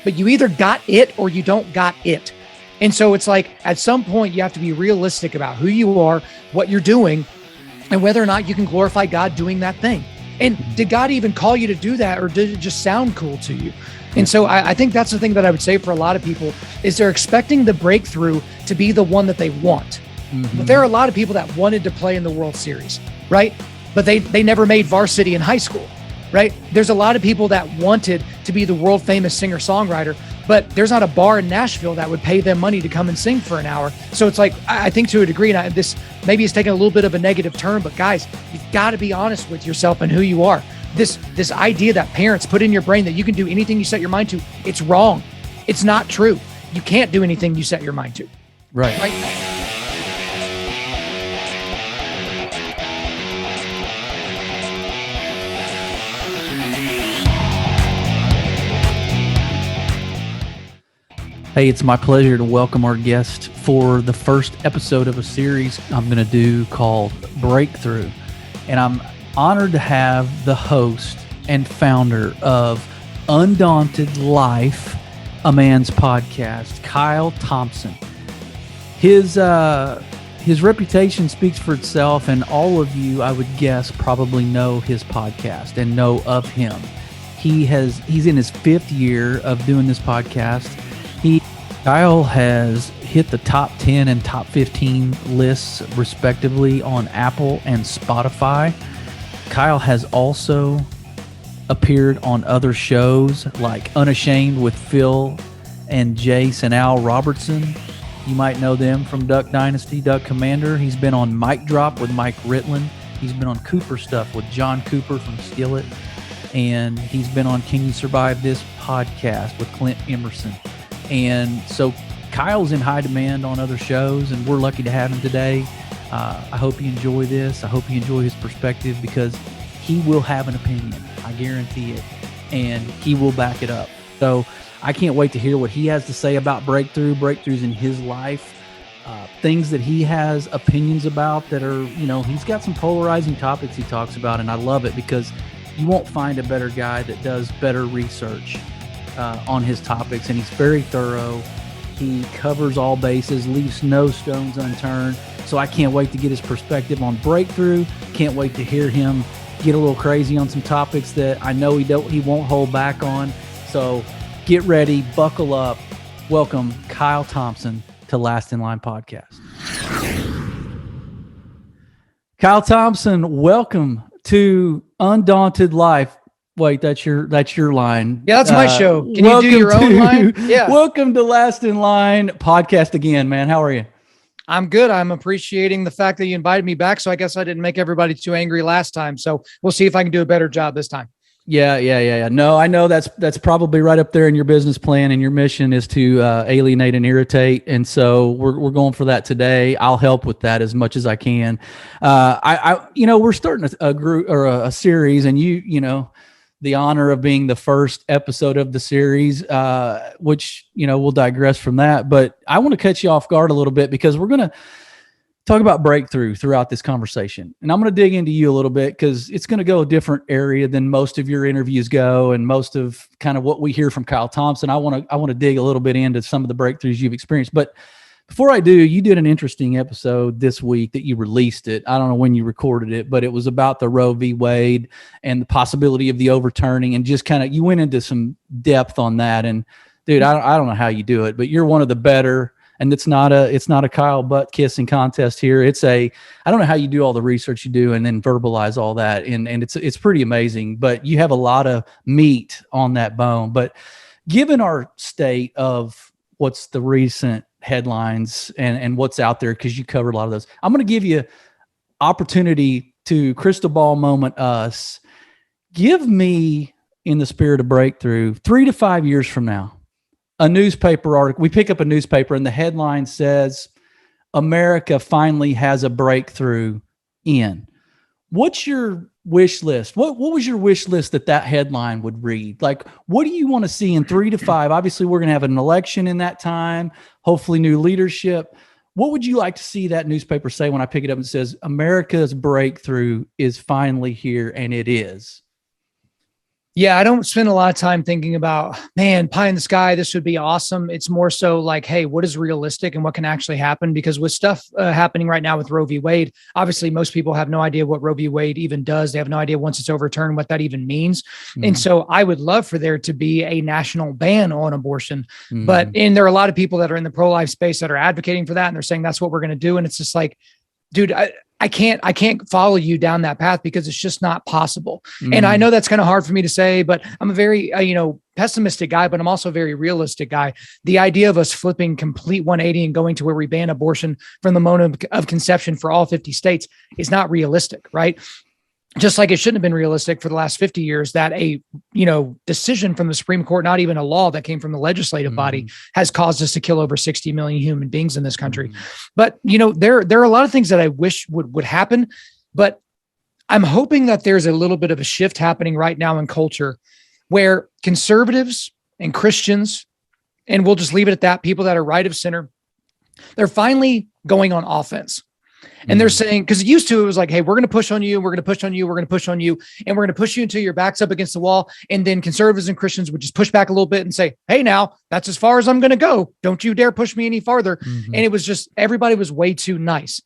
but you either got it or you don't got it. And so it's like, at some point you have to be realistic about who you are, what you're doing, and whether or not you can glorify God doing that thing. And did God even call you to do that, or did it just sound cool to you? And so I think that's the thing that I would say for a lot of people is they're expecting the breakthrough to be the one that they want. But there are a lot of people that wanted to play in the World Series, right? But they never made varsity in high school, right? There's a lot of people that wanted to be the world famous singer-songwriter, but there's not a bar in Nashville that would pay them money to come and sing for an hour. So it's like, I think to a degree, and this maybe is taking a little bit of a negative turn, but guys, you've got to be honest with yourself and who you are. This idea that parents put in your brain that you can do anything you set your mind to, it's wrong. It's not true. You can't do anything you set your mind to. Right. Hey, it's my pleasure to welcome our guest for the first episode of a series I'm going to do called Breakthrough. And I'm honored to have the host and founder of Undaunted Life, a man's podcast, Kyle Thompson. His reputation speaks for itself, and all of you, I would guess, probably know his podcast and know of him. He's in his 5th year of doing this podcast. Kyle has hit the top 10 and top 15 lists respectively on Apple and Spotify. Kyle has also appeared on other shows like Unashamed with Phil and Jace and Al Robertson. You might know them from Duck Dynasty, Duck Commander. He's been on Mic Drop with Mike Ritland. He's been on Cooper Stuff with John Cooper from Skillet. And he's been on Can You Survive This podcast with Clint Emerson. And so Kyle's in high demand on other shows, and we're lucky to have him today. I hope you enjoy this. I hope you enjoy his perspective, because he will have an opinion. I guarantee it. And he will back it up. So I can't wait to hear what he has to say about breakthroughs in his life, things that he has opinions about that are, he's got some polarizing topics he talks about. And I love it, because you won't find a better guy that does better research on his topics. And he's very thorough. He covers all bases, leaves no stones unturned. So I can't wait to get his perspective on breakthrough. Can't wait to hear him get a little crazy on some topics that I know he won't hold back on. So get ready, buckle up. Welcome Kyle Thompson to Last in Line Podcast. Kyle Thompson, welcome to Undaunted Life. Wait, that's your line. Yeah, that's my show. Can you do your own line? Yeah. Welcome to Last in Line Podcast again, man. How are you? I'm good. I'm appreciating the fact that you invited me back. So I guess I didn't make everybody too angry last time. So we'll see if I can do a better job this time. Yeah. No, I know that's probably right up there in your business plan, and your mission is to alienate and irritate. And so we're going for that today. I'll help with that as much as I can. We're starting a group or a series, and the honor of being the first episode of the series, which, we'll digress from that. But I want to catch you off guard a little bit, because we're going to talk about breakthrough throughout this conversation. And I'm going to dig into you a little bit, because it's going to go a different area than most of your interviews go, and most of kind of what we hear from Kyle Thompson. I want to dig a little bit into some of the breakthroughs you've experienced. But before I do, you did an interesting episode this week that you released it. I don't know when you recorded it, but it was about the Roe v. Wade and the possibility of the overturning, and just kind of, you went into some depth on that. And dude, I don't know how you do it, but you're one of the better. And it's not a Kyle butt kissing contest here. I don't know how you do all the research you do and then verbalize all that. And it's pretty amazing, but you have a lot of meat on that bone. But given our state of what's the recent headlines and what's out there, because you covered a lot of those, I'm going to give you opportunity to crystal ball moment us. Give me, in the spirit of breakthrough, 3 to 5 years from now, a newspaper article. We pick up a newspaper and the headline says, America finally has a breakthrough in. What's your wish list? What was your wish list that headline would read? Like, what do you want to see in 3 to 5? Obviously, we're going to have an election in that time, hopefully new leadership. What would you like to see that newspaper say when I pick it up and says, America's breakthrough is finally here, and it is? Yeah, I don't spend a lot of time thinking about, man, pie in the sky, this would be awesome. It's more so like, hey, what is realistic and what can actually happen? Because with stuff happening right now with Roe v. Wade, obviously most people have no idea what Roe v. Wade even does. They have no idea once it's overturned what that even means. Mm-hmm. And so I would love for there to be a national ban on abortion. Mm-hmm. And there are a lot of people that are in the pro-life space that are advocating for that. And they're saying that's what we're going to do. And it's just like, dude, I can't follow you down that path because it's just not possible. And I know that's kind of hard for me to say, but I'm a very, pessimistic guy, but I'm also a very realistic guy. The idea of us flipping complete 180 and going to where we ban abortion from the moment of conception for all 50 states is not realistic, right? Just like it shouldn't have been realistic for the last 50 years that a, decision from the Supreme Court, not even a law that came from the legislative body, has caused us to kill over 60 million human beings in this country. But, there are a lot of things that I wish would happen, but I'm hoping that there's a little bit of a shift happening right now in culture where conservatives and Christians, and we'll just leave it at that, people that are right of center, they're finally going on offense. And they're saying, because used to it was like, hey, we're going to push on you, we're going to push on you, we're going to push on you, and we're going to push you until your back's up against the wall. And then conservatives and Christians would just push back a little bit and say, hey, now that's as far as I'm going to go. Don't you dare push me any farther. And it was just, everybody was way too nice.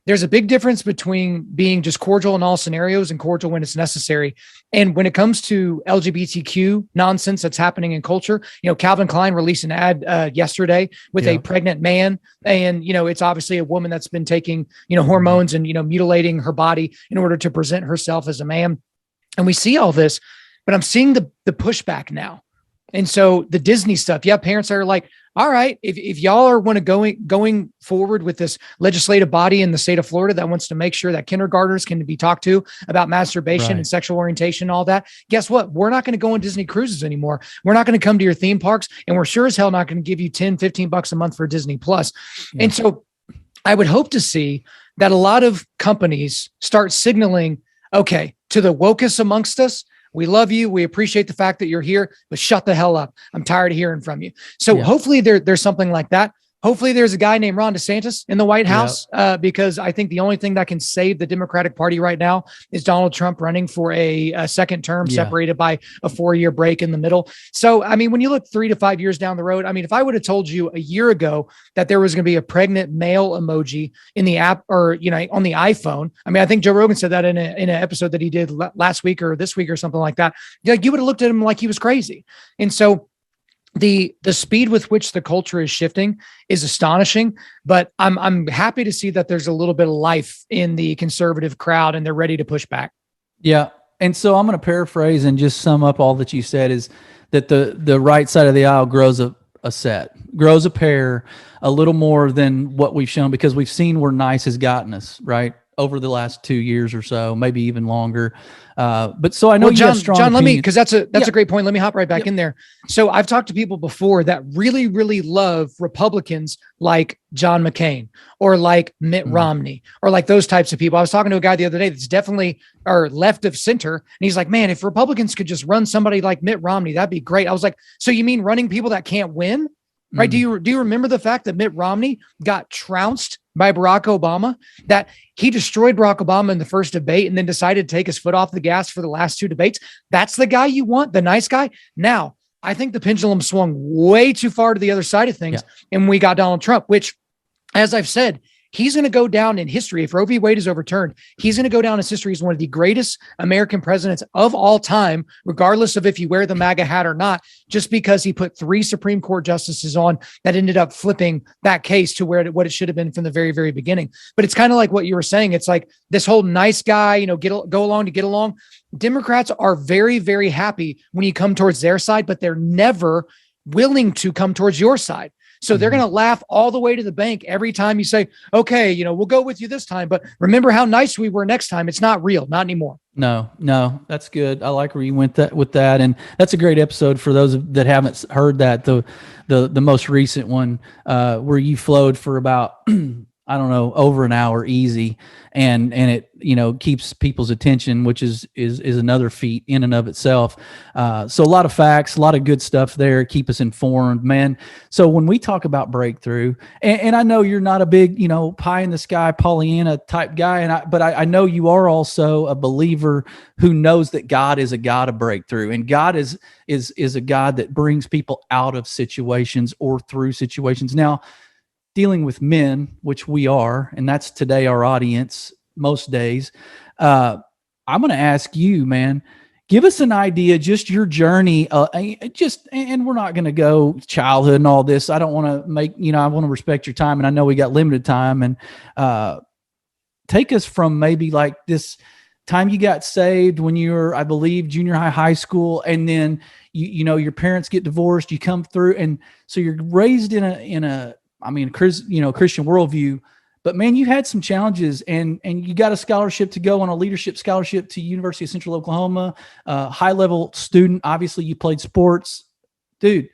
There's a big difference between being just cordial in all scenarios and cordial when it's necessary. And when it comes to LGBTQ nonsense that's happening in culture, Calvin Klein released an ad yesterday with a pregnant man. And, it's obviously a woman that's been taking, hormones and, mutilating her body in order to present herself as a man. And we see all this, but I'm seeing the pushback now. And so the Disney stuff, parents are like, all right, if y'all are want to going forward with this legislative body in the state of Florida that wants to make sure that kindergartners can be talked to about masturbation and sexual orientation and all that, guess what? We're not going to go on Disney cruises anymore. We're not going to come to your theme parks, and we're sure as hell not going to give you 10, 15 bucks a month for Disney Plus. And so I would hope to see that a lot of companies start signaling, okay, to the wokest amongst us, we love you. We appreciate the fact that you're here, but shut the hell up. I'm tired of hearing from you. So hopefully there's something like that. Hopefully there's a guy named Ron DeSantis in the White House because I think the only thing that can save the Democratic Party right now is Donald Trump running for a second term separated by a 4-year break in the middle. So, I mean, when you look 3 to 5 years down the road, I mean, if I would have told you a year ago that there was going to be a pregnant male emoji in the app or, on the iPhone, I mean, I think Joe Rogan said that in an episode that he did last week or this week or something like that. Like, you would have looked at him like he was crazy. And so the speed with which the culture is shifting is astonishing, but I'm happy to see that there's a little bit of life in the conservative crowd and they're ready to push back. Yeah. And so I'm going to paraphrase and just sum up all that you said is that the right side of the aisle grows grows a pair a little more than what we've shown, because we've seen where nice has gotten us, right? Over the last 2 years or so, maybe even longer. But so I know John, let me, opinions. because that's a great point. Let me hop right back in there. So I've talked to people before that really, really love Republicans like John McCain or like Mitt Romney or like those types of people. I was talking to a guy the other day that's definitely or left of center. And he's like, man, if Republicans could just run somebody like Mitt Romney, that'd be great. I was like, so you mean running people that can't win? Right. Do you remember the fact that Mitt Romney got trounced by Barack Obama, that he destroyed Barack Obama in the first debate and then decided to take his foot off the gas for the last 2 debates? That's the guy you want, the nice guy. Now, I think the pendulum swung way too far to the other side of things. And we got Donald Trump, which, as I've said, he's going to go down in history. If Roe v. Wade is overturned, he's going to go down in history as one of the greatest American presidents of all time, regardless of if you wear the MAGA hat or not, just because he put 3 Supreme Court justices on that ended up flipping that case to what it should have been from the very, very beginning. But it's kind of like what you were saying. It's like this whole nice guy, go along to get along. Democrats are very, very happy when you come towards their side, but they're never willing to come towards your side. So they're going to laugh all the way to the bank every time you say, okay, we'll go with you this time, but remember how nice we were next time. It's not real, not anymore. No, that's good. I like where you went with that. And that's a great episode for those that haven't heard that. The most recent one, where you flowed for about I don't know, over an hour easy. And it, keeps people's attention, which is another feat in and of itself. So a lot of facts, a lot of good stuff there. Keep us informed, man. So when we talk about breakthrough, and I know you're not a big, pie in the sky, Pollyanna type guy. But I know you are also a believer who knows that God is a God of breakthrough, and God is a God that brings people out of situations or through situations. Now, dealing with men, which we are, and that's today our audience most days. I'm going to ask you, man, give us an idea, just your journey, and we're not going to go childhood and all this. I don't want to make, I want to respect your time, and I know we got limited time, and take us from maybe like this time you got saved when you were, I believe, junior high school, and then your parents get divorced, you come through, and so you're raised in a Christian worldview, but man, you had some challenges, and you got a scholarship to go on a leadership scholarship to University of Central Oklahoma, high level student. Obviously you played sports. Dude,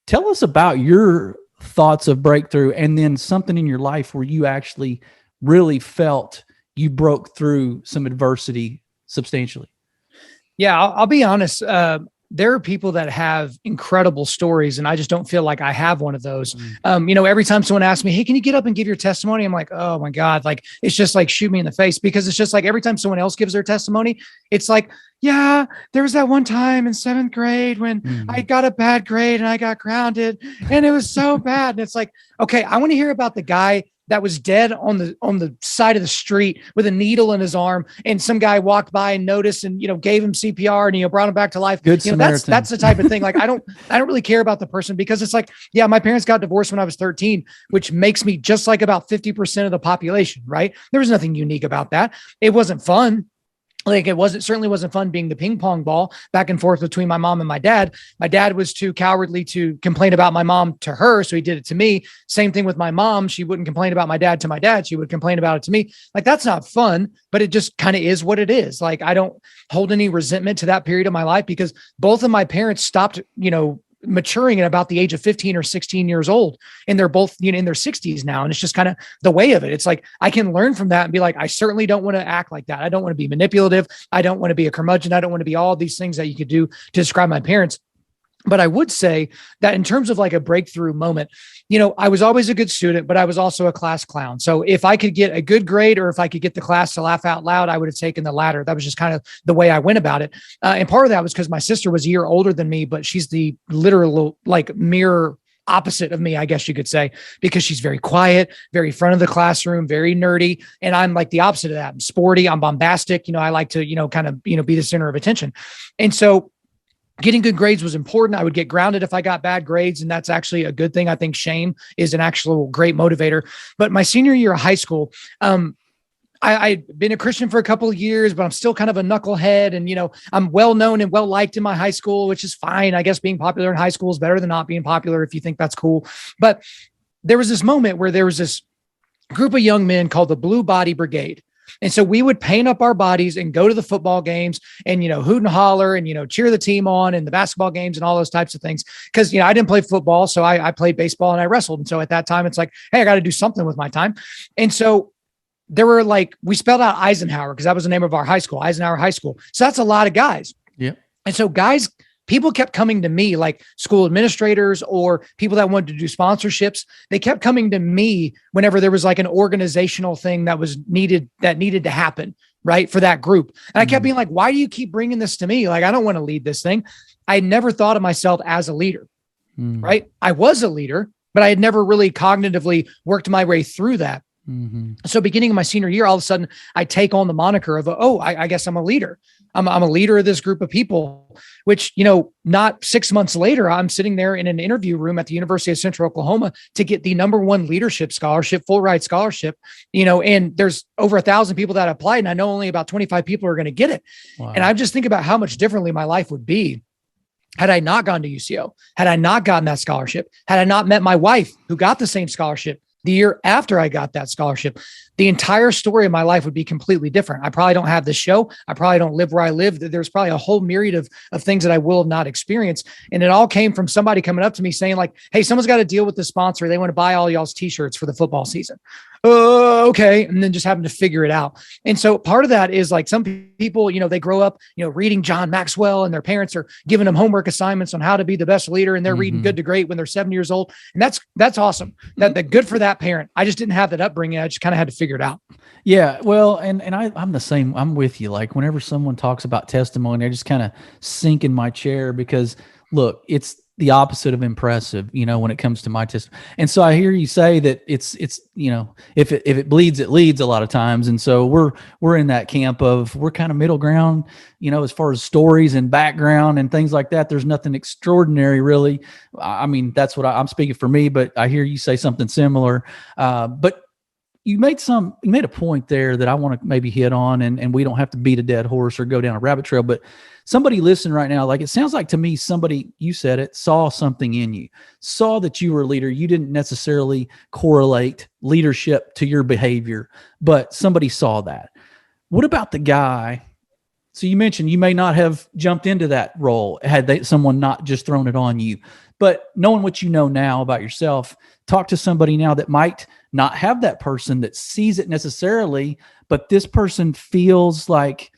tell us about your thoughts of breakthrough, and then something in your life where you actually really felt you broke through some adversity substantially. Yeah, I'll be honest. There are people that have incredible stories, and I just don't feel like I have one of those. Every time someone asks me, hey, can you get up and give your testimony? I'm like, oh my God, like, it's just like shoot me in the face, because it's just like every time someone else gives their testimony, it's like, yeah, there was that one time in 7th grade when I got a bad grade and I got grounded and it was so bad. And it's like, okay, I want to hear about the guy that was dead on the side of the street with a needle in his arm, and some guy walked by and noticed and, gave him CPR and, brought him back to life. Good Samaritan. That's the type of thing. Like, I don't really care about the person, because it's like, yeah, my parents got divorced when I was 13, which makes me just like about 50% of the population, right? There was nothing unique about that. It wasn't fun. Like, certainly wasn't fun being the ping pong ball back and forth between my mom and my dad. My dad was too cowardly to complain about my mom to her, so he did it to me. Same thing with my mom. She wouldn't complain about my dad to my dad. She would complain about it to me. Like, that's not fun, but it just kind of is what it is. Like, I don't hold any resentment to that period of my life, because both of my parents stopped, maturing at about the age of 15 or 16 years old. And they're both, in their 60s now. And it's just kind of the way of it. It's like, I can learn from that and be like, I certainly don't want to act like that. I don't want to be manipulative. I don't want to be a curmudgeon. I don't want to be all these things that you could do to describe my parents. But I would say that in terms of like a breakthrough moment, I was always a good student, but I was also a class clown. So if I could get a good grade, or if I could get the class to laugh out loud, I would have taken the latter. That was just kind of the way I went about it. And part of that was because my sister was a year older than me, but she's the literal like mirror opposite of me, I guess you could say, because she's very quiet, very front of the classroom, very nerdy. And I'm like the opposite of that. I'm sporty. I'm bombastic. I like to, kind of, be the center of attention. And so getting good grades was important. I would get grounded if I got bad grades, and that's actually a good thing. I think shame is an actual great motivator. But my senior year of high school, I'd been a Christian for a couple of years, but I'm still kind of a knucklehead. And, I'm well known and well liked in my high school, which is fine. I guess being popular in high school is better than not being popular, if you think that's cool. But there was this moment where there was this group of young men called the Blue Body Brigade. And so we would paint up our bodies and go to the football games and, hoot and holler and, cheer the team on, and the basketball games and all those types of things. Cause, I didn't play football. So I played baseball and I wrestled. And so at that time, it's like, hey, I got to do something with my time. And so there were we spelled out Eisenhower, because that was the name of our high school, Eisenhower High School. So that's a lot of guys. Yeah. And so people kept coming to me, like school administrators or people that wanted to do sponsorships. They kept coming to me whenever there was like an organizational thing that needed to happen, right, for that group. And I kept being like, why do you keep bringing this to me? Like, I don't want to lead this thing. I never thought of myself as a leader, right? I was a leader, but I had never really cognitively worked my way through that. So beginning of my senior year, all of a sudden I take on the moniker of, I guess I'm a leader. I'm a leader of this group of people, which, not 6 months later, I'm sitting there in an interview room at the University of Central Oklahoma to get the #1 leadership scholarship, full ride scholarship, and there's over 1,000 people that applied, and I know only about 25 people are going to get it. Wow. And I'm just thinking about how much differently my life would be had I not gone to UCO, had I not gotten that scholarship, had I not met my wife who got the same scholarship the year after I got that scholarship. The entire story of my life would be completely different. I probably don't have this show. I probably don't live where I live. There's probably a whole myriad of things that I will have not experienced. And it all came from somebody coming up to me saying like, hey, someone's got to deal with the sponsor. They want to buy all y'all's t-shirts for the football season. oh, okay. And then just having to figure it out. And so part of that is like some people, they grow up, reading John Maxwell, and their parents are giving them homework assignments on how to be the best leader. And they're reading Good to Great when they're 7 years old. And that's awesome. That good for that parent. I just didn't have that upbringing. I just kind of had to figure it out. Yeah. Well, and I'm the same. I'm with you. Like whenever someone talks about testimony, I just kind of sink in my chair because look, it's the opposite of impressive, when it comes to my testimony. And so I hear you say that it's, if it bleeds, it leads a lot of times. And so we're in that camp of we're kind of middle ground, as far as stories and background and things like that. There's nothing extraordinary really. I mean, that's what I'm speaking for me, but I hear you say something similar. But you made a point there that I want to maybe hit on, and we don't have to beat a dead horse or go down a rabbit trail, but somebody listening right now, like it sounds like to me, somebody, you said it, saw something in you, saw that you were a leader. You didn't necessarily correlate leadership to your behavior, but somebody saw that. What about the guy? So you mentioned you may not have jumped into that role had someone not just thrown it on you, but knowing what you know now about yourself, talk to somebody now that might not have that person that sees it necessarily, but this person feels like,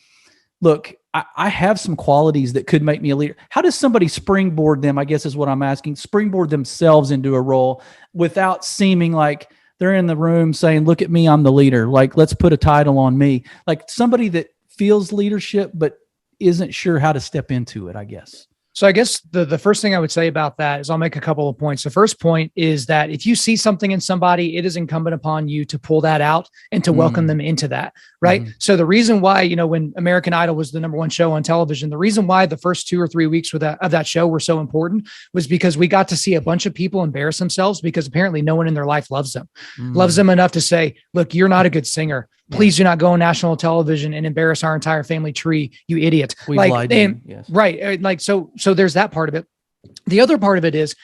look, I have some qualities that could make me a leader. How does somebody springboard them, I guess is what I'm asking, springboard themselves into a role without seeming like they're in the room saying, look at me, I'm the leader. Like, let's put a title on me. Like somebody that feels leadership, but isn't sure how to step into it, I guess. So I guess the first thing I would say about that is I'll make a couple of points. The first point is that if you see something in somebody, it is incumbent upon you to pull that out and to welcome them into that, right? So the reason why, when American Idol was the number one show on television, the reason why the first 2 or 3 weeks of that show were so important was because we got to see a bunch of people embarrass themselves because apparently no one in their life loves them enough to say, look, you're not a good singer. Please do not go on national television and embarrass our entire family tree, you idiot. Yes. Right. Like, so there's that part of it. The other part of it is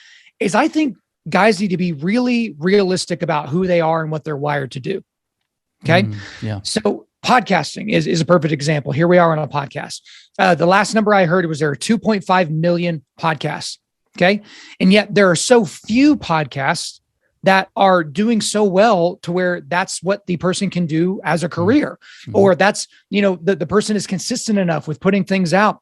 I think guys need to be really realistic about who they are and what they're wired to do. Okay. So podcasting is a perfect example. Here we are on a podcast. The last number I heard was there are 2.5 million podcasts. Okay. And yet there are so few podcasts that are doing so well to where that's what the person can do as a career, or that's, the person is consistent enough with putting things out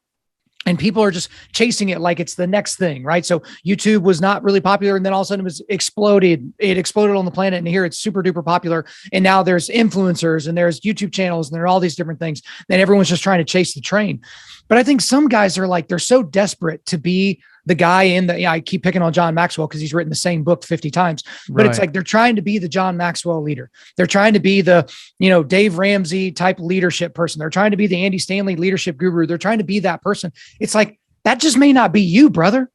and people are just chasing it like it's the next thing, right? So YouTube was not really popular and then all of a sudden it exploded on the planet, and here it's super duper popular. And now there's influencers and there's YouTube channels and there are all these different things, and everyone's just trying to chase the train. But I think some guys are like, they're so desperate to be the guy I keep picking on John Maxwell because he's written the same book 50 times, but It's like, they're trying to be the John Maxwell leader. They're trying to be the, Dave Ramsey type leadership person. They're trying to be the Andy Stanley leadership guru. They're trying to be that person. It's like, that just may not be you, brother.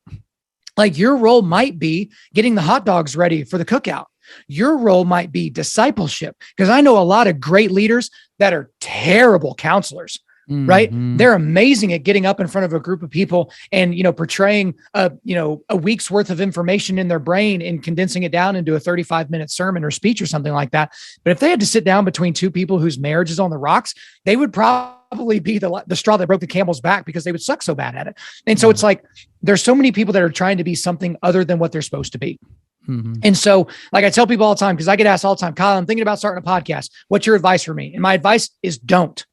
Like your role might be getting the hot dogs ready for the cookout. Your role might be discipleship, because I know a lot of great leaders that are terrible counselors. Right. They're amazing at getting up in front of a group of people and, portraying a week's worth of information in their brain and condensing it down into a 35-minute sermon or speech or something like that. But if they had to sit down between two people whose marriage is on the rocks, they would probably be the straw that broke the camel's back because they would suck so bad at it. And so it's like, there's so many people that are trying to be something other than what they're supposed to be. And so, like I tell people all the time, because I get asked all the time, Kyle, I'm thinking about starting a podcast. What's your advice for me? And my advice is don't.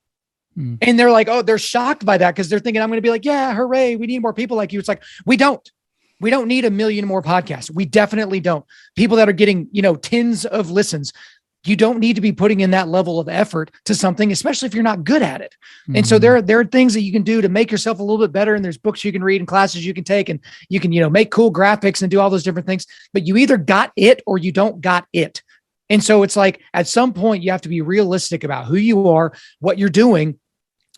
And they're like, oh, they're shocked by that because they're thinking I'm going to be like, yeah, hooray, we need more people like you. It's like, we don't need 1 million more podcasts. We definitely don't. People that are getting, tens of listens, you don't need to be putting in that level of effort to something, especially if you're not good at it. And so there are things that you can do to make yourself a little bit better. And there's books you can read and classes you can take, and you can, make cool graphics and do all those different things, but you either got it or you don't got it. And so it's like, at some point you have to be realistic about who you are, what you're doing,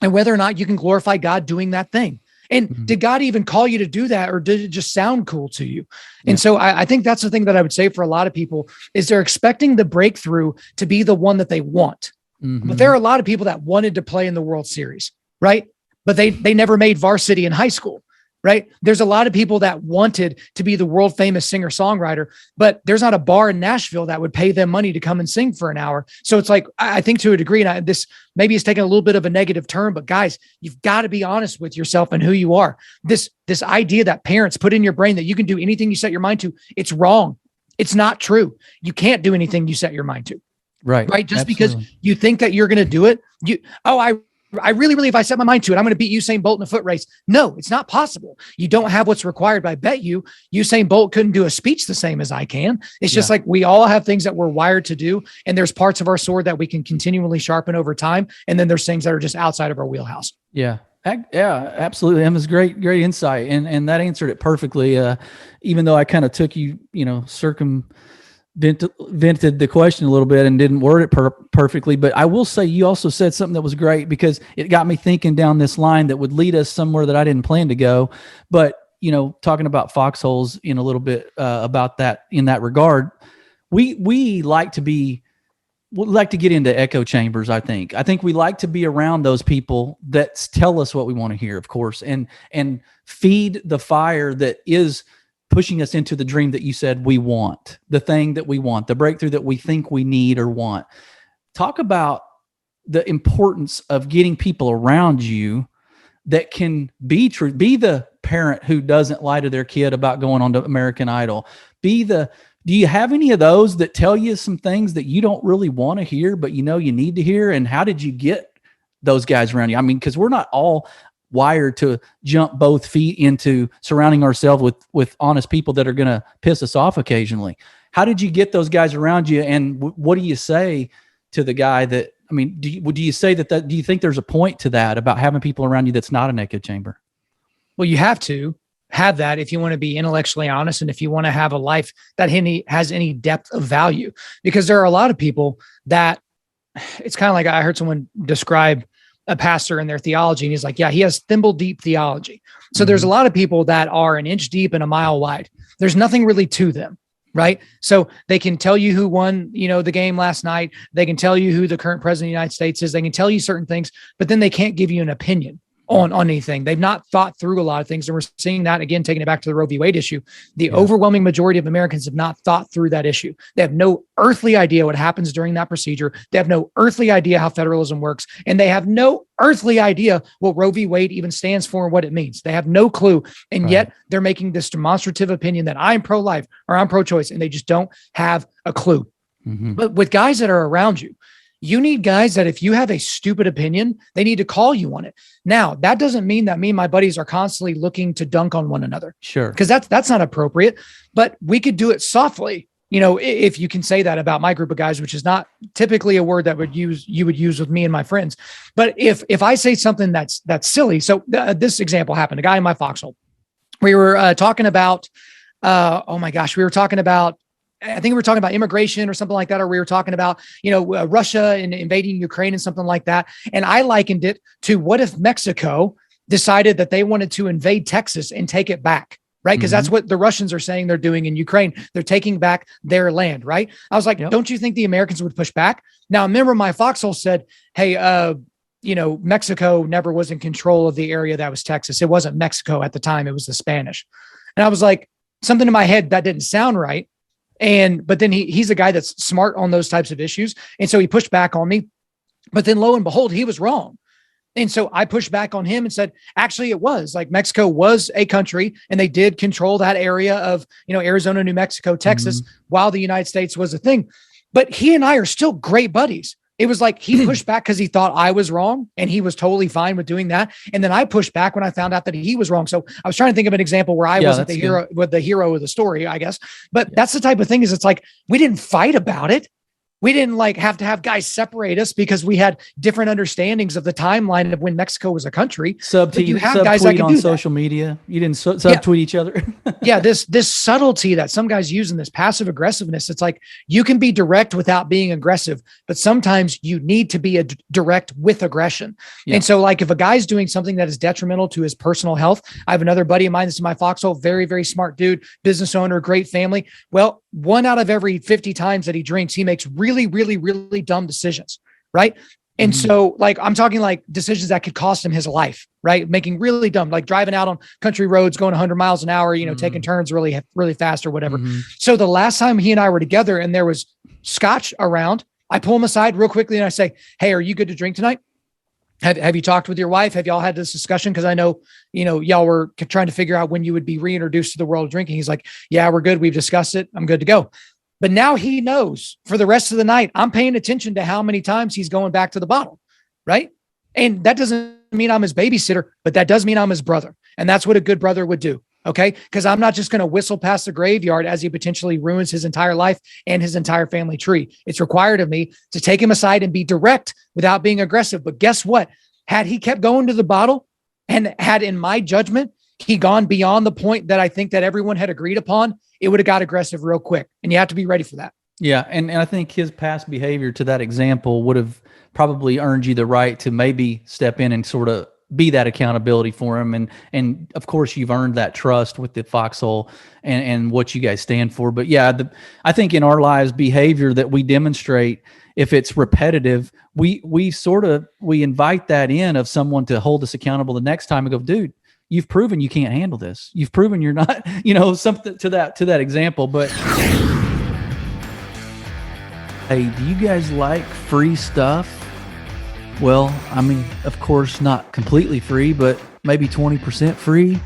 and whether or not you can glorify God doing that thing. And did God even call you to do that, or did it just sound cool to you? And so I think that's the thing that I would say for a lot of people is they're expecting the breakthrough to be the one that they want. But there are a lot of people that wanted to play in the World Series, right? But they never made varsity in high school. Right. There's a lot of people that wanted to be the world famous singer songwriter, but there's not a bar in Nashville that would pay them money to come and sing for an hour. So it's like, I think to a degree, and this maybe is taking a little bit of a negative turn, but guys, you've got to be honest with yourself and who you are. This idea that parents put in your brain that you can do anything you set your mind to, it's wrong. It's not true. You can't do anything you set your mind to. Right. Right. Just Absolutely. because you think that you're going to do it, I really, if I set my mind to it, I'm going to beat Usain Bolt in a foot race. No, it's not possible. You don't have what's required. But I bet you Usain Bolt couldn't do a speech the same as I can. It's just like we all have things that we're wired to do. And there's parts of our sword that we can continually sharpen over time. And then there's things that are just outside of our wheelhouse. Yeah. Yeah, absolutely. Emma's great insight. And that answered it perfectly. Even though I kind of took you, vented the question a little bit and didn't word it perfectly. But I will say you also said something that was great, because it got me thinking down this line that would lead us somewhere that I didn't plan to go. But, talking about foxholes in a little bit about that in that regard, we like to get into echo chambers. I think we like to be around those people that tell us what we want to hear, of course, and feed the fire that is pushing us into the dream that you said we want, the thing that we want, the breakthrough that we think we need or want. Talk about the importance of getting people around you that can be true. Be the parent who doesn't lie to their kid about going on to American Idol. Do you have any of those that tell you some things that you don't really want to hear, but you need to hear? And how did you get those guys around you? I mean, because we're not all wired to jump both feet into surrounding ourselves with honest people that are going to piss us off occasionally. How did you get those guys around you? And what do you say to the guy that, do you say that do you think there's a point to that about having people around you that's not an echo chamber? Well, you have to have that if you want to be intellectually honest and if you want to have a life that has any depth of value, because there are a lot of people that it's kind of like I heard someone describe a pastor in their theology, and he's like, yeah, he has thimble deep theology. So there's a lot of people that are an inch deep and a mile wide. There's nothing really to them, right? So they can tell you who won, the game last night. They can tell you who the current president of the United States is. They can tell you certain things, but then they can't give you an opinion on anything. They've not thought through a lot of things. And we're seeing that again, taking it back to the Roe v. Wade issue. The overwhelming majority of Americans have not thought through that issue. They have no earthly idea what happens during that procedure. They have no earthly idea how federalism works. And they have no earthly idea what Roe v. Wade even stands for and what it means. They have no clue. And yet they're making this demonstrative opinion that I'm pro-life or I'm pro-choice, and they just don't have a clue. Mm-hmm. But with guys that are around you, you need guys that if you have a stupid opinion, they need to call you on it. Now, that doesn't mean that me and my buddies are constantly looking to dunk on one another. Sure. Because that's not appropriate, but we could do it softly. If you can say that about my group of guys, which is not typically a word that you would use with me and my friends. But if I say something that's silly, so this example happened, a guy in my foxhole, we were talking about, I think we were talking about immigration or something like that, or we were talking about, Russia and invading Ukraine and something like that. And I likened it to what if Mexico decided that they wanted to invade Texas and take it back, right? Because that's what the Russians are saying they're doing in Ukraine. They're taking back their land, right? I was like, Don't you think the Americans would push back? Now, remember my foxhole said, hey, Mexico never was in control of the area that was Texas. It wasn't Mexico at the time. It was the Spanish. And I was like, something in my head that didn't sound right. But then he's a guy that's smart on those types of issues. And so he pushed back on me, but then lo and behold, he was wrong. And so I pushed back on him and said, actually, it was like Mexico was a country and they did control that area of, Arizona, New Mexico, Texas, while the United States was a thing. But he and I are still great buddies. It was like he pushed back because he thought I was wrong and he was totally fine with doing that. And then I pushed back when I found out that he was wrong. So I was trying to think of an example where I wasn't the hero of the story, I guess. But that's the type of thing is it's like, we didn't fight about it. We didn't have to have guys separate us because we had different understandings of the timeline of when Mexico was a country. You have guys that can on do social media. You didn't subtweet each other. This subtlety that some guys use in this passive aggressiveness. It's like you can be direct without being aggressive, but sometimes you need to be direct with aggression. Yeah. And so, like if a guy's doing something that is detrimental to his personal health, I have another buddy of mine that's in my foxhole, very, very smart dude, business owner, great family. Well, 1 out of every 50 times that he drinks, he makes really, really, really dumb decisions. Right. And so like, I'm talking like decisions that could cost him his life, right? Making really dumb, like driving out on country roads, going 100 miles an hour, taking turns really, really fast or whatever. So the last time he and I were together and there was scotch around, I pull him aside real quickly and I say, hey, are you good to drink tonight? Have you talked with your wife? Have y'all had this discussion? Because I know, y'all were trying to figure out when you would be reintroduced to the world of drinking. He's like, yeah, we're good. We've discussed it. I'm good to go. But now he knows for the rest of the night, I'm paying attention to how many times he's going back to the bottle, right? And that doesn't mean I'm his babysitter, but that does mean I'm his brother. And that's what a good brother would do. Okay. Because I'm not just going to whistle past the graveyard as he potentially ruins his entire life and his entire family tree. It's required of me to take him aside and be direct without being aggressive. But guess what? Had he kept going to the bottle and had, in my judgment, he gone beyond the point that I think that everyone had agreed upon, it would have got aggressive real quick. And you have to be ready for that. Yeah. And I think his past behavior to that example would have probably earned you the right to maybe step in and sort of be that accountability for him. And of course you've earned that trust with the foxhole and what you guys stand for. But yeah, I think in our lives, behavior that we demonstrate, if it's repetitive, we invite that in of someone to hold us accountable the next time and go, dude, you've proven you can't handle this. You've proven you're not, something to that example. But hey, do you guys like free stuff? Well, I mean, of course, not completely free, but maybe 20% free.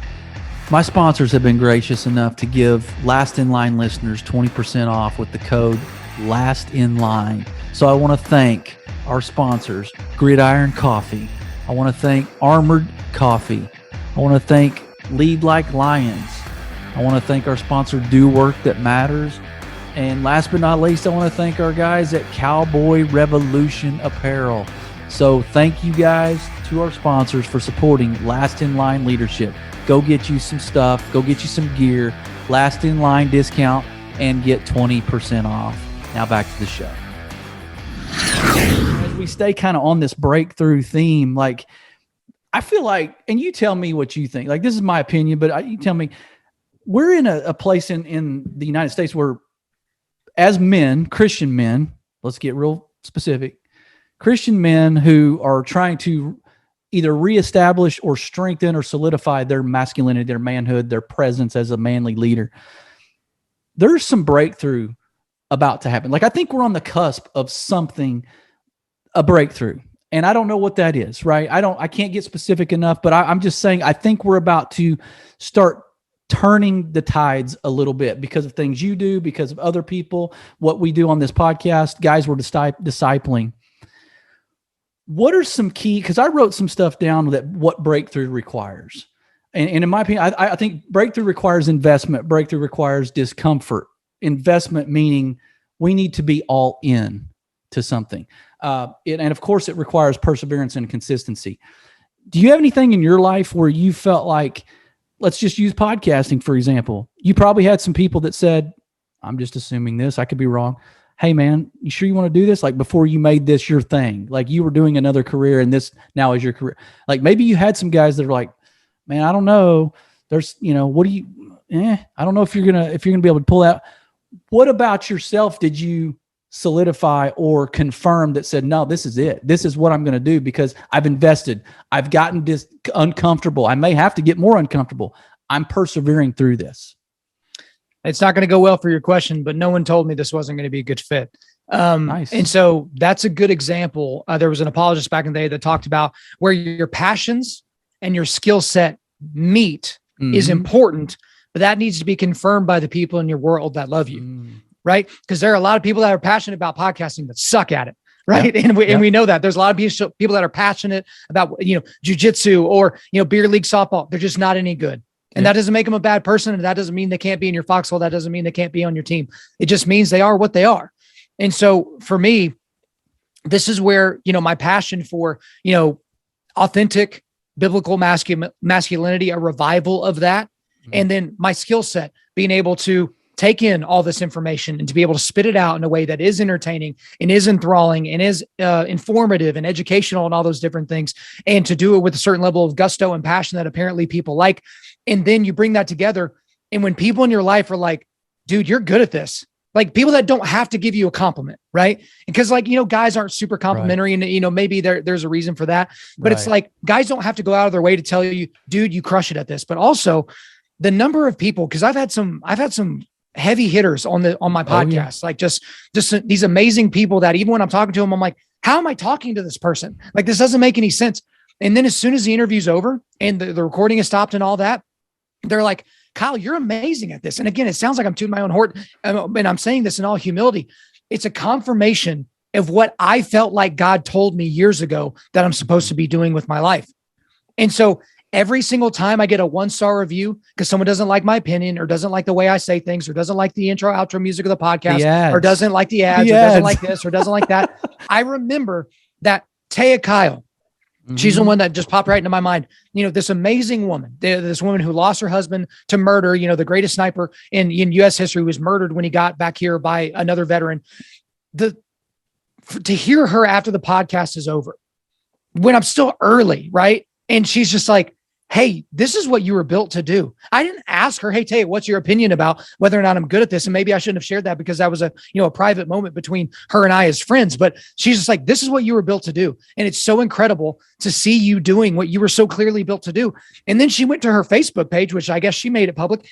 My sponsors have been gracious enough to give Last in Line listeners 20% off with the code Last in Line. So I want to thank our sponsors, Gridiron Coffee. I want to thank Armored Coffee. I want to thank Lead Like Lions. I want to thank our sponsor, Do Work That Matters. And last but not least, I want to thank our guys at Cowboy Revolution Apparel. So thank you guys to our sponsors for supporting Last in Line leadership. Go get you some stuff. Go get you some gear. Last in Line discount and get 20% off. Now back to the show. As we stay kind of on this breakthrough theme, like I feel like, and you tell me what you think. Like this is my opinion, but you tell me, we're in a place in the United States where as men, Christian men, let's get real specific, Christian men who are trying to either reestablish or strengthen or solidify their masculinity, their manhood, their presence as a manly leader. There's some breakthrough about to happen. Like I think we're on the cusp of something, a breakthrough. And I don't know what that is, right? I can't get specific enough, but I'm just saying, I think we're about to start turning the tides a little bit because of things you do, because of other people, what we do on this podcast, guys we're discipling. What are some key, because I wrote some stuff down that what breakthrough requires. And in my opinion, I think breakthrough requires investment. Breakthrough requires discomfort. Investment meaning we need to be all in to something. And of course, it requires perseverance and consistency. Do you have anything in your life where you felt like, let's just use podcasting, for example. You probably had some people that said, I'm just assuming this, I could be wrong. Hey man, you sure you want to do this? Like before you made this your thing, like you were doing another career and this now is your career. Like maybe you had some guys that are like, man, I don't know. There's, what do you, I don't know if you're going to be able to pull out. What about yourself? Did you solidify or confirm that said, no, this is it. This is what I'm going to do because I've invested. I've gotten this uncomfortable. I may have to get more uncomfortable. I'm persevering through this. It's not going to go well for your question, but no one told me this wasn't going to be a good fit. Nice. And so that's a good example. There was an apologist back in the day that talked about where your passions and your skill set meet is important, but that needs to be confirmed by the people in your world that love you, right? Because there are a lot of people that are passionate about podcasting that suck at it, right? Yep. And we know that there's a lot of people that are passionate about, jujitsu or, beer league softball. They're just not any good. And that doesn't make them a bad person. And that doesn't mean they can't be in your foxhole. That doesn't mean they can't be on your team. It just means they are what they are. And so for me, this is where, my passion for, authentic biblical masculinity, a revival of that. And then my skill set, being able to take in all this information and to be able to spit it out in a way that is entertaining and is enthralling and is informative and educational and all those different things. And to do it with a certain level of gusto and passion that apparently people like. And then you bring that together. And when people in your life are like, dude, you're good at this. Like people that don't have to give you a compliment, right? Because guys aren't super complimentary and, maybe there's a reason for that, but it's like, guys don't have to go out of their way to tell you, dude, you crush it at this. But also the number of people, cause I've had some heavy hitters on my podcast, like just these amazing people that even when I'm talking to them, I'm like, how am I talking to this person? Like, this doesn't make any sense. And then as soon as the interview's over and the recording is stopped and all that, they're like, Kyle, you're amazing at this. And again, it sounds like I'm tooting my own horn, and I'm saying this in all humility. It's a confirmation of what I felt like God told me years ago that I'm supposed to be doing with my life. And so every single time I get a 1-star review because someone doesn't like my opinion or doesn't like the way I say things or doesn't like the intro, outro music of the podcast or doesn't like the ads or doesn't like this or doesn't like that, I remember that Taya Kyle, she's the one that just popped right into my mind. This amazing woman, this woman who lost her husband to murder, the greatest sniper in U.S. history, was murdered when he got back here by another veteran. To hear her after the podcast is over, when I'm still early, right? And she's just like, hey, this is what you were built to do. I didn't ask her, hey, Tay, what's your opinion about whether or not I'm good at this? And maybe I shouldn't have shared that because that was a private moment between her and I as friends, but she's just like, this is what you were built to do. And it's so incredible to see you doing what you were so clearly built to do. And then she went to her Facebook page, which I guess she made it public,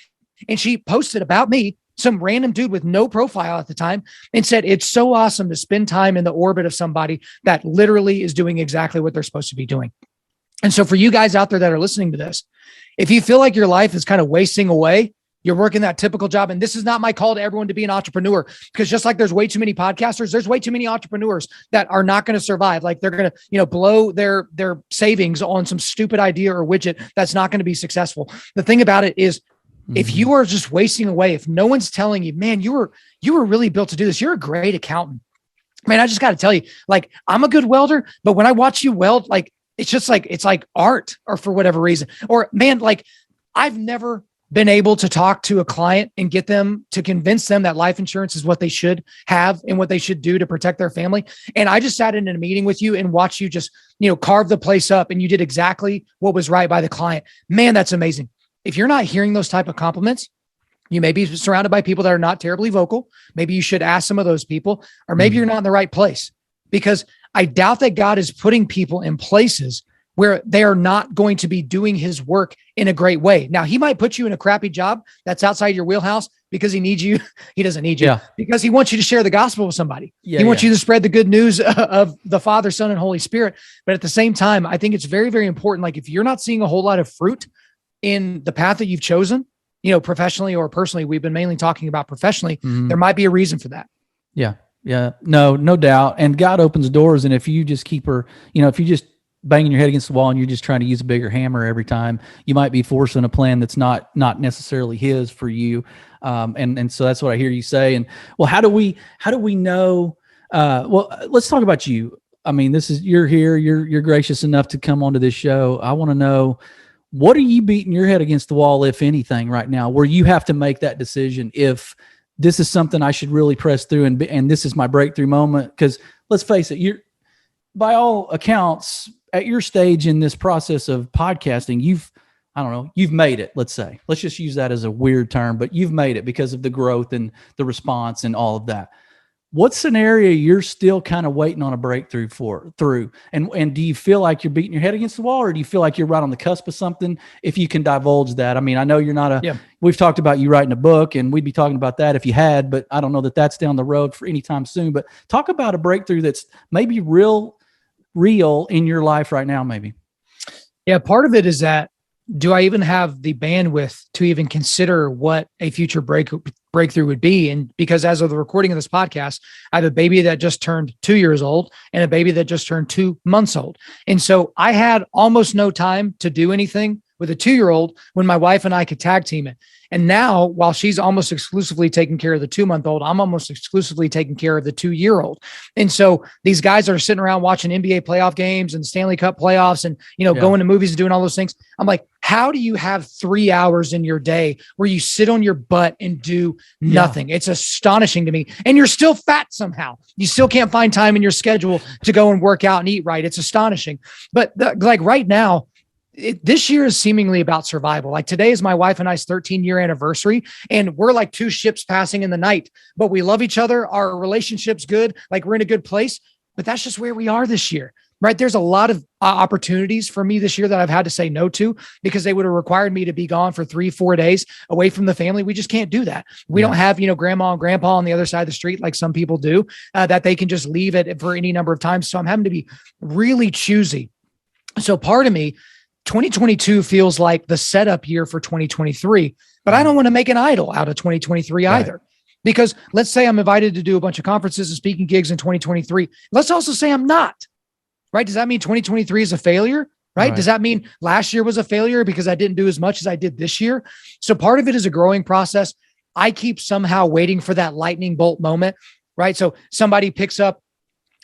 and she posted about me, some random dude with no profile at the time, and said, it's so awesome to spend time in the orbit of somebody that literally is doing exactly what they're supposed to be doing. And so for you guys out there that are listening to this, if you feel like your life is kind of wasting away, you're working that typical job. And this is not my call to everyone to be an entrepreneur, because just like there's way too many podcasters, there's way too many entrepreneurs that are not going to survive. Like they're going to, blow their savings on some stupid idea or widget that's not going to be successful. The thing about it is, if you are just wasting away, if no one's telling you, man, you were really built to do this, you're a great accountant. Man, I just got to tell you, like, I'm a good welder, but when I watch you weld, like, it's just like, it's like art, or for whatever reason, or man, like I've never been able to talk to a client and get them to convince them that life insurance is what they should have and what they should do to protect their family. And I just sat in a meeting with you and watched you just, carve the place up, and you did exactly what was right by the client. Man, that's amazing. If you're not hearing those type of compliments, you may be surrounded by people that are not terribly vocal. Maybe you should ask some of those people, or maybe you're not in the right place, because I doubt that God is putting people in places where they are not going to be doing his work in a great way. Now, he might put you in a crappy job that's outside your wheelhouse because he needs you. He doesn't need you because he wants you to share the gospel with somebody. He wants you to spread the good news of the Father, Son, and Holy Spirit. But at the same time, I think it's very, very important. Like if you're not seeing a whole lot of fruit in the path that you've chosen, professionally or personally, we've been mainly talking about professionally, there might be a reason for that. Yeah. Yeah. No doubt. And God opens doors. And if you just keep her, if you just banging your head against the wall and you're just trying to use a bigger hammer every time, you might be forcing a plan that's not necessarily his for you. And so that's what I hear you say. And well, how do we know, let's talk about you. I mean, you're here, you're gracious enough to come onto this show. I want to know, what are you beating your head against the wall, if anything, right now, where you have to make that decision if this is something I should really press through and this is my breakthrough moment? Because let's face it, you're, by all accounts, at your stage in this process of podcasting, you've made it, let's say. Let's just use that as a weird term, but you've made it because of the growth and the response and all of that. What scenario you're still kind of waiting on a breakthrough through? And do you feel like you're beating your head against the wall, or do you feel like you're right on the cusp of something? If you can divulge that. I mean, I know you're not we've talked about you writing a book, and we'd be talking about that if you had, but I don't know that that's down the road for any time soon. But talk about a breakthrough that's maybe real in your life right now, maybe. Yeah. Part of it is that, do I even have the bandwidth to even consider what a future breakthrough would be? And because as of the recording of this podcast, I have a baby that just turned 2 years old and a baby that just turned 2 months old. And so I had almost no time to do anything with a 2-year-old when my wife and I could tag team it. And now, while she's almost exclusively taking care of the 2-month-old, I'm almost exclusively taking care of the 2-year-old. And so these guys are sitting around watching NBA playoff games and Stanley Cup playoffs and, going to movies and doing all those things. I'm like, how do you have 3 hours in your day where you sit on your butt and do nothing? It's astonishing to me. And you're still fat somehow. You still can't find time in your schedule to go and work out and eat right. It's astonishing. But like right now, this year is seemingly about survival. Like today is my wife and I's 13-year anniversary, and we're like 2 ships passing in the night, but we love each other. Our relationship's good. Like we're in a good place, but that's just where we are this year, right? There's a lot of opportunities for me this year that I've had to say no to because they would have required me to be gone for 3-4 days away from the family. We just can't do that. We don't have, grandma and grandpa on the other side of the street like some people do, that they can just leave it for any number of times. So I'm having to be really choosy. So part of me, 2022 feels like the setup year for 2023, but I don't want to make an idol out of 2023 either. Because let's say I'm invited to do a bunch of conferences and speaking gigs in 2023. Let's also say I'm not, right? Does that mean 2023 is a failure? Right? Does that mean last year was a failure because I didn't do as much as I did this year? So part of it is a growing process. I keep somehow waiting for that lightning bolt moment, right? So somebody picks up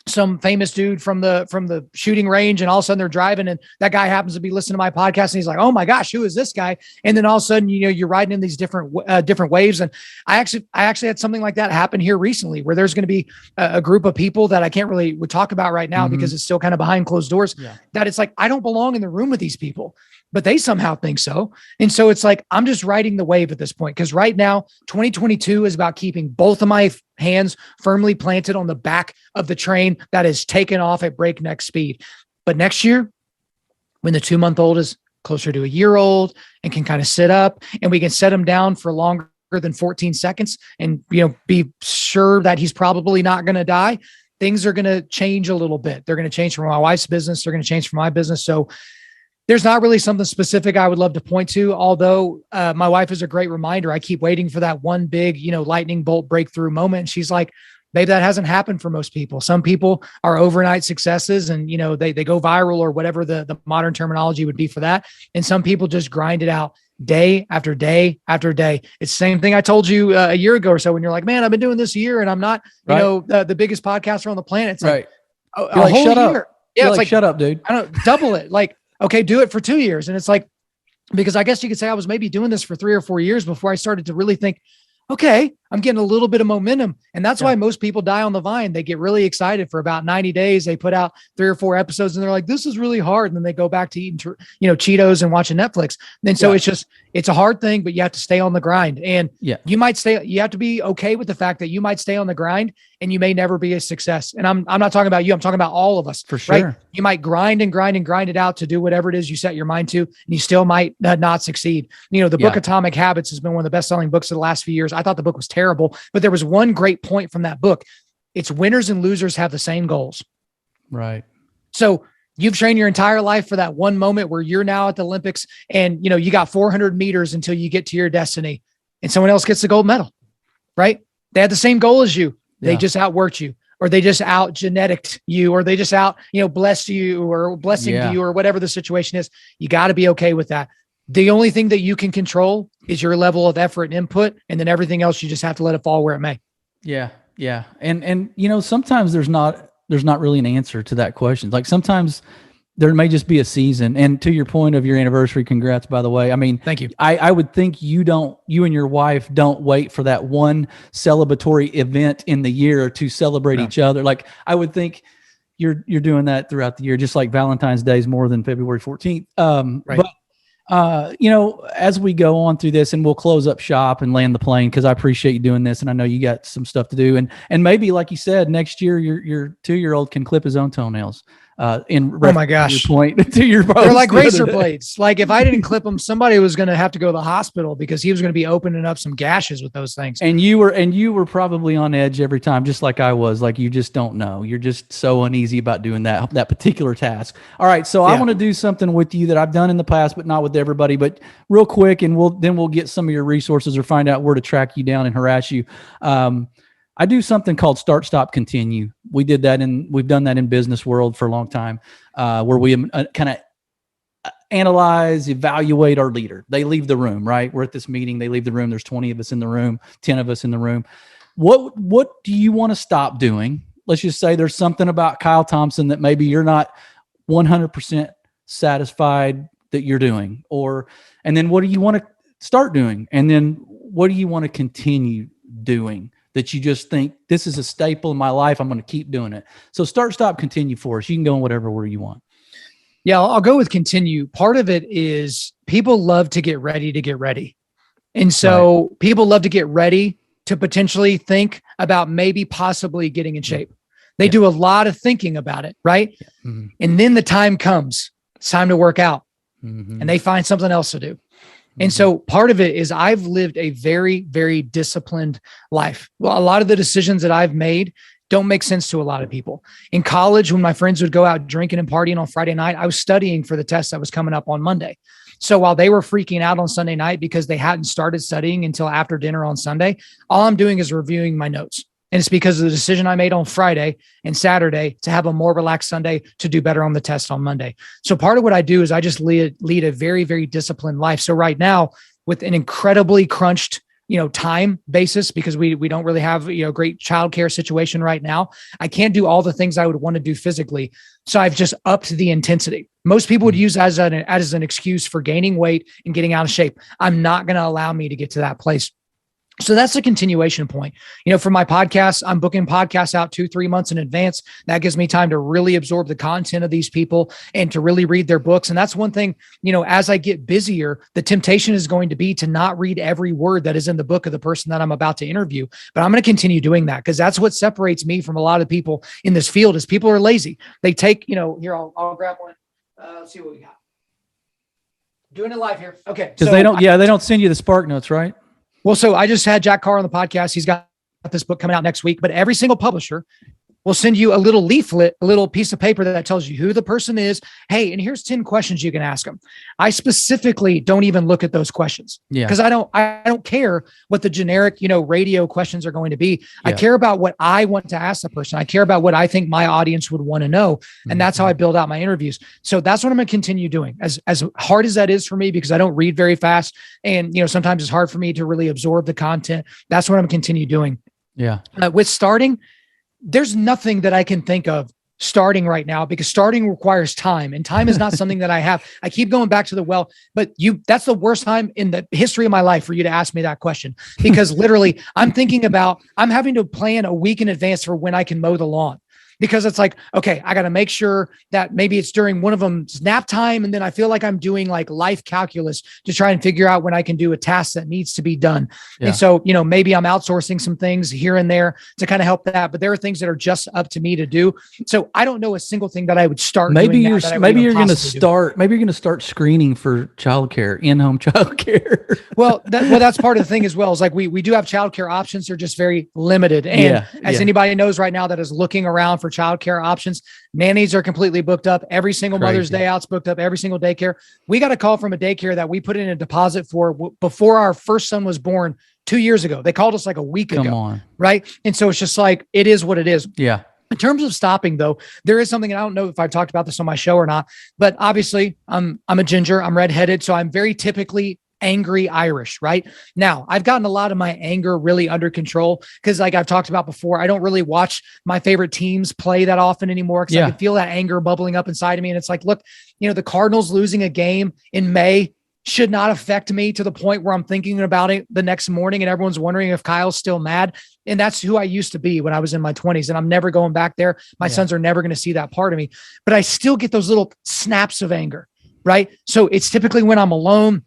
some famous dude from the shooting range, and all of a sudden they're driving, and that guy happens to be listening to my podcast, and he's like, "Oh my gosh, who is this guy?" And then all of a sudden, you're riding in these different waves. And I actually had something like that happen here recently, where there's going to be a group of people that I can't really talk about right now because it's still kind of behind closed doors. That it's like I don't belong in the room with these people, but they somehow think so. And so it's like, I'm just riding the wave at this point. Cause right now, 2022 is about keeping both of my hands firmly planted on the back of the train that is taken off at breakneck speed. But next year, when the 2-month-old is closer to a year old and can kind of sit up, and we can set him down for longer than 14 seconds and, be sure that he's probably not going to die, things are going to change a little bit. They're going to change for my wife's business. They're going to change for my business. So there's not really something specific I would love to point to, although my wife is a great reminder. I keep waiting for that one big, lightning bolt breakthrough moment. And she's like, "Babe, that hasn't happened for most people. Some people are overnight successes and, they go viral, or whatever the modern terminology would be for that. And some people just grind it out day after day after day." It's the same thing I told you a year ago or so, when you're like, "Man, I've been doing this a year and I'm not, the biggest podcaster on the planet." It's like a whole shut year. Up. Yeah, it's like, shut up, dude. I don't double it. Like, okay, do it for 2 years. And it's like, because I guess you could say I was maybe doing this for 3 or 4 years before I started to really think, okay, I'm getting a little bit of momentum. And that's why most people die on the vine. They get really excited for about 90 days. They put out 3 or 4 episodes and they're like, "This is really hard." And then they go back to eating, Cheetos and watching Netflix. And so it's a hard thing, but you have to stay on the grind. And you have to be okay with the fact that you might stay on the grind and you may never be a success. And I'm not talking about you. I'm talking about all of us. For sure. Right? You might grind and grind and grind it out to do whatever it is you set your mind to, and you still might not succeed. The book Atomic Habits has been one of the best-selling books of the last few years. I thought the book was terrible, but there was one great point from that book. It's winners and losers have the same goals. Right. So you've trained your entire life for that one moment where you're now at the Olympics and, you got 400 meters until you get to your destiny, and someone else gets the gold medal, right? They had the same goal as you. They just outworked you, or they just out geneticked you, or they just out, blessed you, or blessing to you, or whatever the situation is. You got to be okay with that. The only thing that you can control is your level of effort and input, and then everything else, you just have to let it fall where it may. Yeah. Yeah. And sometimes there's not really an answer to that question. Like sometimes there may just be a season. And to your point of your anniversary, congrats, by the way. I mean, thank you. I would think you and your wife don't wait for that one celebratory event in the year to celebrate each other. Like I would think you're doing that throughout the year, just like Valentine's Day is more than February 14th. But as we go on through this, and we'll close up shop and land the plane, because I appreciate you doing this, and I know you got some stuff to do, and maybe, like you said, next year your 2-year-old can clip his own toenails. Oh my gosh! They're like razor blades. Like if I didn't clip them, somebody was going to have to go to the hospital because he was going to be opening up some gashes with those things. And you were probably on edge every time, just like I was. Like you just don't know. You're just so uneasy about doing that particular task. All right, so I want to do something with you that I've done in the past, but not with everybody. But real quick, and we'll get some of your resources or find out where to track you down and harass you. I do something called Start, Stop, Continue. We've done that in business world for a long time, where we kind of analyze, evaluate our leader. They leave the room, right? We're at this meeting. They leave the room. There's 20 of us in the room, 10 of us in the room. What do you want to stop doing? Let's just say there's something about Kyle Thompson that maybe you're not 100% satisfied that you're doing, and then what do you want to start doing? And then what do you want to continue doing that you just think, this is a staple in my life, I'm going to keep doing it? So Start, Stop, Continue for us. You can go in whatever order you want. Yeah, I'll go with continue. Part of it is people love to get ready. And so people love to get ready to potentially think about maybe possibly getting in shape. They do a lot of thinking about it, right? Mm-hmm. And then the time comes, it's time to work out, and they find something else to do. And so part of it is I've lived a very, very disciplined life. Well, a lot of the decisions that I've made don't make sense to a lot of people. In college, when my friends would go out drinking and partying on Friday night, I was studying for the test that was coming up on Monday. So while they were freaking out on Sunday night because they hadn't started studying until after dinner on Sunday, all I'm doing is reviewing my notes. And it's because of the decision I made on Friday and Saturday to have a more relaxed Sunday to do better on the test on Monday. So part of what I do is I just lead a very, very disciplined life. So right now, with an incredibly crunched, time basis, because we don't really have, great childcare situation right now, I can't do all the things I would want to do physically. So I've just upped the intensity. Most people would use as an excuse for gaining weight and getting out of shape. I'm not going to allow me to get to that place. So that's a continuation point. For my podcast, I'm booking podcasts out 2-3 months in advance. That gives me time to really absorb the content of these people and to really read their books. And that's one thing, as I get busier, the temptation is going to be to not read every word that is in the book of the person that I'm about to interview. But I'm going to continue doing that because that's what separates me from a lot of people in this field is people are lazy. They take, here, I'll grab one. Let's see what we got. Doing it live here. Okay. Because they don't send you the Spark Notes, right? Well, so I just had Jack Carr on the podcast. He's got this book coming out next week, but every single publisher will send you a little leaflet, a little piece of paper that tells you who the person is. Hey, and here's 10 questions you can ask them. I specifically don't even look at those questions because I don't care what the generic, radio questions are going to be. I care about what I want to ask the person. I care about what I think my audience would want to know. And that's how I build out my interviews. So that's what I'm going to continue doing as hard as that is for me, because I don't read very fast. And, sometimes it's hard for me to really absorb the content. That's what I'm going to continue doing. Yeah. With starting, there's nothing that I can think of starting right now because starting requires time, and time is not something that I have. I keep going back to but that's the worst time in the history of my life for you to ask me that question, because literally I'm having to plan a week in advance for when I can mow the lawn. Because it's like, okay, I got to make sure that maybe it's during one of them's nap time. And then I feel like I'm doing like life calculus to try and figure out when I can do a task that needs to be done. Yeah. And so, maybe I'm outsourcing some things here and there to kind of help that. But there are things that are just up to me to do. So I don't know a single thing that I would start. Maybe you're going to start screening for childcare, in-home childcare. Well, that's part of the thing as well. Is like we do have childcare options. They're just very limited. And anybody knows right now that is looking around for childcare options, nannies are completely booked up. Every single Mother's Day out's booked up. Every single daycare. We got a call from a daycare that we put in a deposit for before our first son was born 2 years ago. They called us like a week ago. Right. And so it's just like, it is what it is. Yeah. In terms of stopping though, there is something, and I don't know if I've talked about this on my show or not, but obviously I'm a ginger, I'm redheaded. So I'm very typically angry Irish, right? Now, I've gotten a lot of my anger really under control because, like I've talked about before, I don't really watch my favorite teams play that often anymore because I can feel that anger bubbling up inside of me. And it's like, look, the Cardinals losing a game in May should not affect me to the point where I'm thinking about it the next morning and everyone's wondering if Kyle's still mad. And that's who I used to be when I was in my 20s. And I'm never going back there. My sons are never going to see that part of me, but I still get those little snaps of anger, right? So it's typically when I'm alone,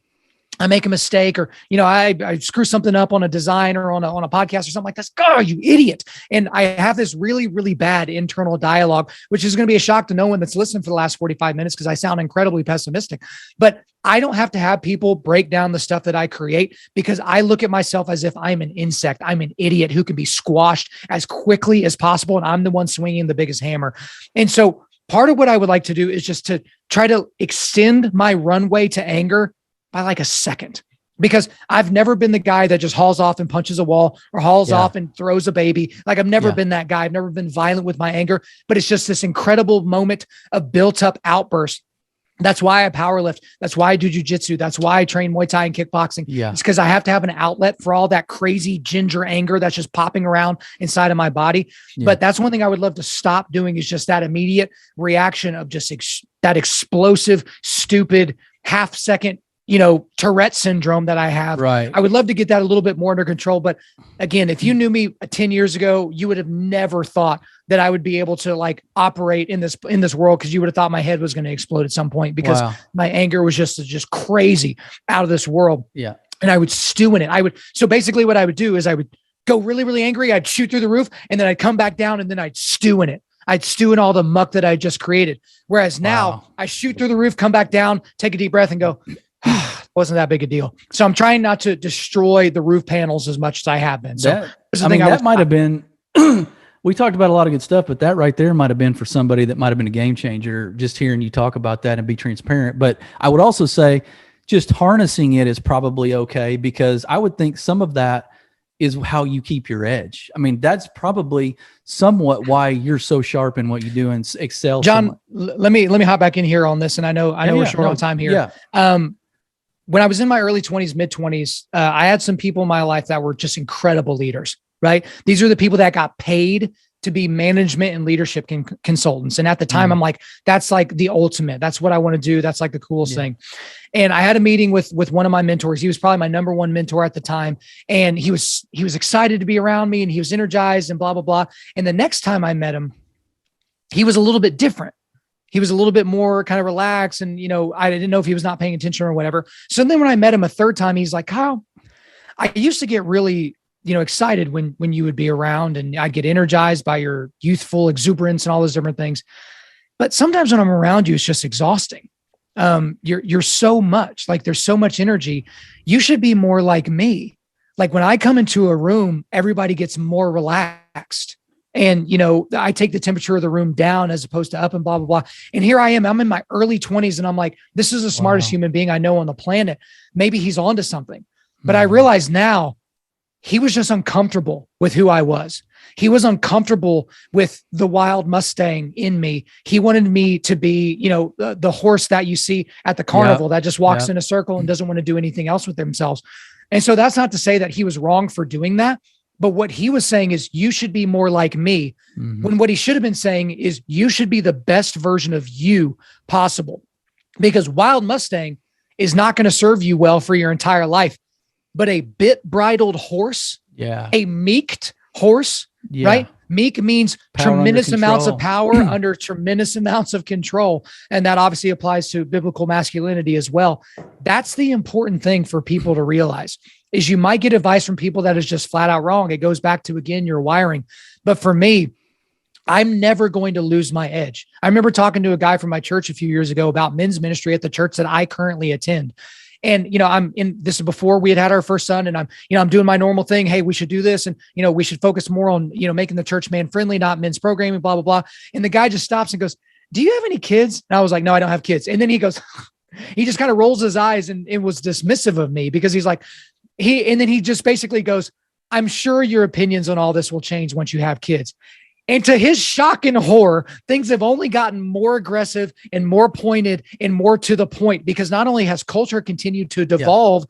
I make a mistake, or, I screw something up on a design or on a podcast or something like this. God, you idiot. And I have this really, really bad internal dialogue, which is going to be a shock to no one that's listened for the last 45 minutes because I sound incredibly pessimistic. But I don't have to have people break down the stuff that I create because I look at myself as if I'm an insect. I'm an idiot who can be squashed as quickly as possible. And I'm the one swinging the biggest hammer. And so part of what I would like to do is just to try to extend my runway to anger by like a second, because I've never been the guy that just hauls off and punches a wall or hauls off and throws a baby. Like I've never been that guy. I've never been violent with my anger, but it's just this incredible moment of built up outburst. That's why I powerlift. That's why I do jujitsu. That's why I train Muay Thai and kickboxing. Yeah. It's because I have to have an outlet for all that crazy ginger anger that's just popping around inside of my body. Yeah. But that's one thing I would love to stop doing is just that immediate reaction of just that explosive, stupid half-second Tourette syndrome that I have. Right. I would love to get that a little bit more under control. But again, if you knew me 10 years ago, you would have never thought that I would be able to like operate in this world, because you would have thought my head was going to explode at some point because my anger was just crazy out of this world. Yeah. And I would stew in it. So basically what I would do is I would go really, really angry. I'd shoot through the roof and then I'd come back down and then I'd stew in it. I'd stew in all the muck that I just created. Whereas now I shoot through the roof, come back down, take a deep breath and go, wasn't that big a deal. So I'm trying not to destroy the roof panels as much as I have been. So that might have been We talked about a lot of good stuff, but that right there might have been for somebody that might have been a game changer, just hearing you talk about that and be transparent. But I would also say just harnessing it is probably okay, because I would think some of that is how you keep your edge. I mean, that's probably somewhat why you're so sharp in what you do and excel. John, let me hop back in here on this. And I know we're short on time here. Yeah. When I was in my early 20s, mid 20s, I had some people in my life that were just incredible leaders, right? These are the people that got paid to be management and leadership consultants. And at the time, I'm like, that's like the ultimate. That's what I want to do. That's like the coolest thing. And I had a meeting with one of my mentors. He was probably my number one mentor at the time. And he was excited to be around me, and he was energized and blah, blah, blah. And the next time I met him, he was a little bit different. He was a little bit more kind of relaxed. And, I didn't know if he was not paying attention or whatever. So then when I met him a third time, he's like, Kyle, I used to get really excited when you would be around, and I'd get energized by your youthful exuberance and all those different things. But sometimes when I'm around you, it's just exhausting. You're so much, like, there's so much energy. You should be more like me. Like, when I come into a room, everybody gets more relaxed. And, I take the temperature of the room down as opposed to up, and blah, blah, blah. And here I am, I'm in my early 20s, and I'm like, this is the smartest human being I know on the planet. Maybe he's onto something. But I realize now, he was just uncomfortable with who I was. He was uncomfortable with the wild Mustang in me. He wanted me to be, the horse that you see at the carnival that just walks in a circle and doesn't want to do anything else with themselves. And so that's not to say that he was wrong for doing that. But what he was saying is, you should be more like me. When what he should have been saying is, you should be the best version of you possible. Because wild Mustang is not going to serve you well for your entire life. But a bit bridled horse, a meeked horse, right? Meek means power, tremendous amounts of power under tremendous amounts of control. And that obviously applies to biblical masculinity as well. That's the important thing for people to realize, is you might get advice from people that is just flat out wrong. It goes back to, again, your wiring. But for me, I'm never going to lose my edge. I remember talking to a guy from my church a few years ago about men's ministry at the church that I currently attend. And, this is before we had our first son, and I'm doing my normal thing. Hey, we should do this. And, we should focus more on, making the church man friendly, not men's programming, blah, blah, blah. And the guy just stops and goes, do you have any kids? And I was like, no, I don't have kids. And then he goes, he just kind of rolls his eyes and was dismissive of me, because he's like, and then he just basically goes, I'm sure your opinions on all this will change once you have kids. And to his shock and horror, things have only gotten more aggressive and more pointed and more to the point, because not only has culture continued to devolve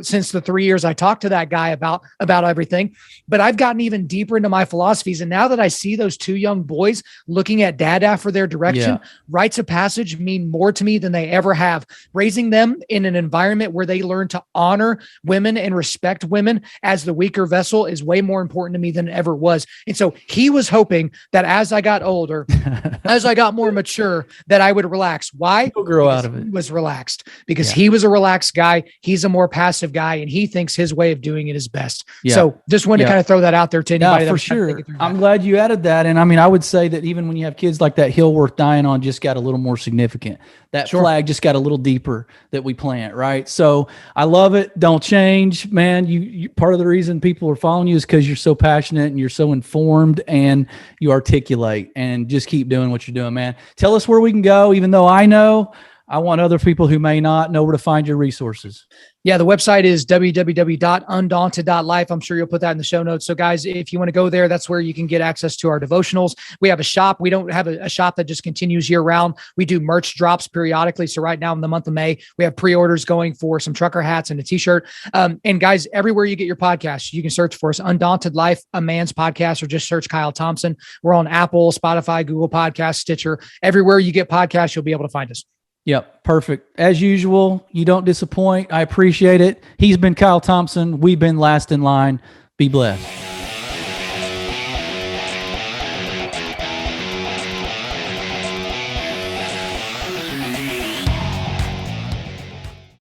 since the 3 years I talked to that guy about everything, but I've gotten even deeper into my philosophies. And now that I see those two young boys looking at dada for their direction, rites of passage mean more to me than they ever have. Raising them in an environment where they learn to honor women and respect women as the weaker vessel is way more important to me than it ever was. And so he was hoping that as I got older, as I got more mature, that I would relax. Why? He'll grow out of it. He was relaxed, because he was a relaxed guy. He's a more passive guy, and he thinks his way of doing it is best. So just wanted to kind of throw that out there to anybody. For sure. I'm glad you added that. And I mean, I would say that even when you have kids, like that hill worth dying on just got a little more significant. That flag just got a little deeper that we plant, right? So I love it. Don't change, man. You part of the reason people are following you is because you're so passionate and you're so informed and you articulate, and just keep doing what you're doing, man. Tell us where we can go, even though I know, I want other people who may not know where to find your resources. Yeah, the website is www.undaunted.life. I'm sure you'll put that in the show notes. So guys, if you want to go there, that's where you can get access to our devotionals. We have a shop. We don't have a shop that just continues year round. We do merch drops periodically. So right now in the month of May, we have pre-orders going for some trucker hats and a t-shirt. And guys, everywhere you get your podcasts, you can search for us, Undaunted Life, a man's podcast, or just search Kyle Thompson. We're on Apple, Spotify, Google Podcasts, Stitcher. Everywhere you get podcasts, you'll be able to find us. Yep. Perfect. As usual, you don't disappoint. I appreciate it. He's been Kyle Thompson. We've been Last in Line. Be blessed.